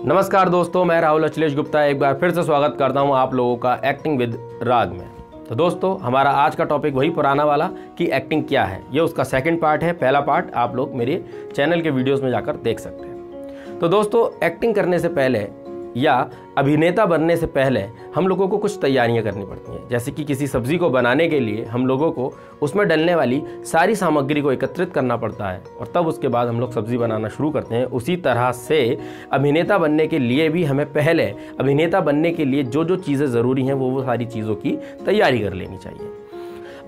नमस्कार दोस्तों, मैं राहुल अचलेश गुप्ता एक बार फिर से स्वागत करता हूं आप लोगों का एक्टिंग विद राग में। तो दोस्तों, हमारा आज का टॉपिक वही पुराना वाला कि एक्टिंग क्या है। ये उसका सेकंड पार्ट है। पहला पार्ट आप लोग मेरे चैनल के वीडियोस में जाकर देख सकते हैं। तो दोस्तों, एक्टिंग करने से पहले या अभिनेता बनने से पहले हम लोगों को कुछ तैयारियां करनी पड़ती हैं। जैसे कि किसी सब्जी को बनाने के लिए हम लोगों को उसमें डलने वाली सारी सामग्री को एकत्रित करना पड़ता है और तब उसके बाद हम लोग सब्जी बनाना शुरू करते हैं। उसी तरह से अभिनेता बनने के लिए भी हमें पहले अभिनेता बनने के लिए जो जो चीज़ें ज़रूरी हैं वो सारी चीज़ों की तैयारी कर लेनी चाहिए।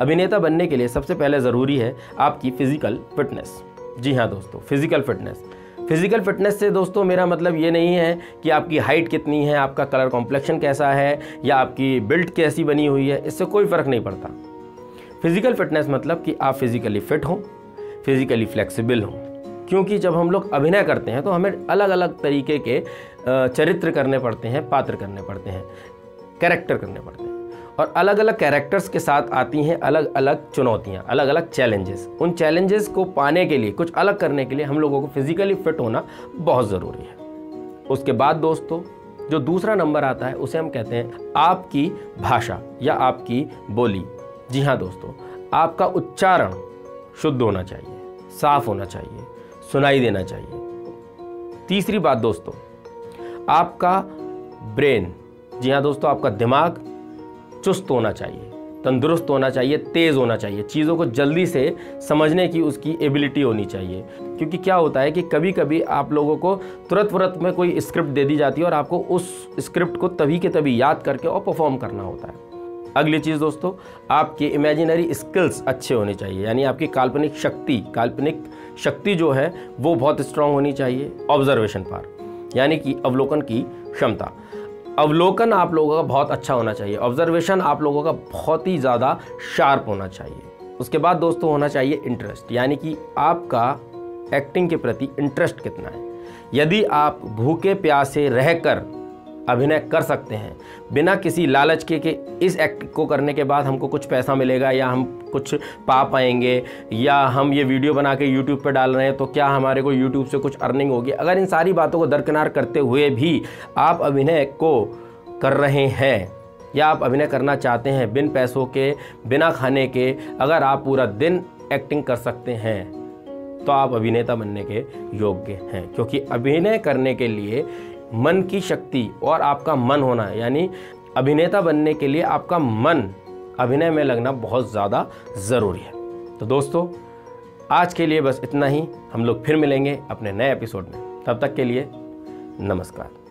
अभिनेता बनने के लिए सबसे पहले ज़रूरी है आपकी फ़िज़िकल फिटनेस। जी हाँ दोस्तों, फ़िज़िकल फिटनेस से दोस्तों मेरा मतलब ये नहीं है कि आपकी हाइट कितनी है, आपका कलर कॉम्प्लेक्शन कैसा है या आपकी बिल्ड कैसी बनी हुई है, इससे कोई फ़र्क नहीं पड़ता। फिज़िकल फिटनेस मतलब कि आप फिज़िकली फिट हों, फिज़िकली फ्लेक्सिबल हों। क्योंकि जब हम लोग अभिनय करते हैं तो हमें अलग अलग तरीके के चरित्र करने पड़ते हैं, पात्र करने पड़ते हैं, कैरेक्टर करने पड़ते हैं और अलग अलग कैरेक्टर्स के साथ आती हैं अलग अलग चुनौतियाँ, अलग अलग चैलेंजेस। उन चैलेंजेस को पाने के लिए, कुछ अलग करने के लिए हम लोगों को फिज़िकली फिट होना बहुत ज़रूरी है। उसके बाद दोस्तों जो दूसरा नंबर आता है उसे हम कहते हैं आपकी भाषा या आपकी बोली। जी हाँ दोस्तों, आपका उच्चारण शुद्ध होना चाहिए, साफ होना चाहिए, सुनाई देना चाहिए। तीसरी बात दोस्तों, आपका ब्रेन, जी हाँ दोस्तों, आपका दिमाग चुस्त होना चाहिए, तंदुरुस्त होना चाहिए, तेज़ होना चाहिए, चीज़ों को जल्दी से समझने की उसकी एबिलिटी होनी चाहिए। क्योंकि क्या होता है कि कभी कभी आप लोगों को तुरंत में कोई स्क्रिप्ट दे दी जाती है और आपको उस स्क्रिप्ट को तभी के तभी याद करके और परफॉर्म करना होता है। अगली चीज़ दोस्तों, आपके इमेजिनरी स्किल्स अच्छे होने चाहिए, यानी आपकी काल्पनिक शक्ति जो है वो बहुत स्ट्रांग होनी चाहिए। ऑब्जर्वेशन पावर यानी कि अवलोकन की क्षमता, अवलोकन आप लोगों का बहुत अच्छा होना चाहिए। ऑब्जर्वेशन आप लोगों का बहुत ही ज़्यादा शार्प होना चाहिए। उसके बाद दोस्तों होना चाहिए इंटरेस्ट, यानी कि आपका एक्टिंग के प्रति इंटरेस्ट कितना है। यदि आप भूखे प्यासे रहकर अभिनय कर सकते हैं बिना किसी लालच के इस एक्ट को करने के बाद हमको कुछ पैसा मिलेगा या हम कुछ पा पाएंगे या हम ये वीडियो बना के यूट्यूब पर डाल रहे हैं तो क्या हमारे को यूट्यूब से कुछ अर्निंग होगी, अगर इन सारी बातों को दरकिनार करते हुए भी आप अभिनय को कर रहे हैं या आप अभिनय करना चाहते हैं बिन पैसों के, बिना खाने के, अगर आप पूरा दिन एक्टिंग कर सकते हैं तो आप अभिनेता बनने के योग्य हैं। क्योंकि अभिनय करने के लिए मन की शक्ति और आपका मन होना, यानी अभिनेता बनने के लिए आपका मन अभिनय में लगना बहुत ज़्यादा ज़रूरी है। तो दोस्तों आज के लिए बस इतना ही। हम लोग फिर मिलेंगे अपने नए एपिसोड में। तब तक के लिए नमस्कार।